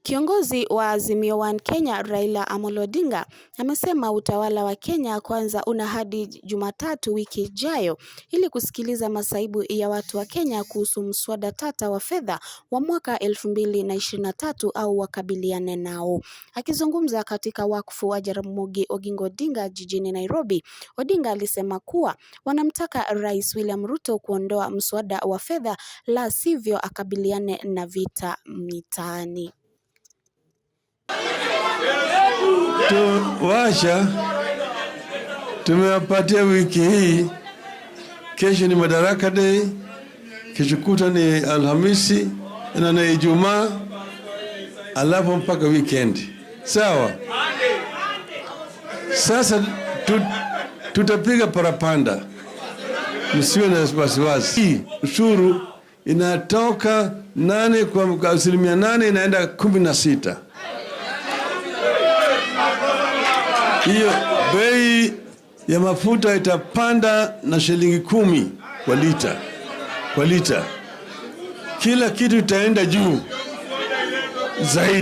Kiongozi wa Azimio One Kenya Raila Odinga amesema utawala wa Kenya kwanza una hadi Jumatatu wiki ijayo ili kusikiliza masaibu ya watu wa Kenya kuhusu mswada tata wa fedha wa mwaka 2023 au wakabiliane nao. Akizungumza katika wakfu wa Jaramogi Oginga Odinga jijini Nairobi, Odinga alisema kuwa wanamtaka Rais William Ruto kuondoa mswada wa fedha, la sivyo akabiliane na vita mitaani. Tumewapatia wiki hii. Kesho ni Madaraka Day, kesho kuta ni Alhamisi na ni Ijumaa, alafu mpaka weekend. Sawa? Sasa tutapiga parapanda, msiwe na wasiwasi. Ushuru inatoka 8 kwa 8% inaenda 16. Hiyo bei ya mafuta itapanda na shilingi 10 kwa lita. Kila kitu itaenda juu zaidi.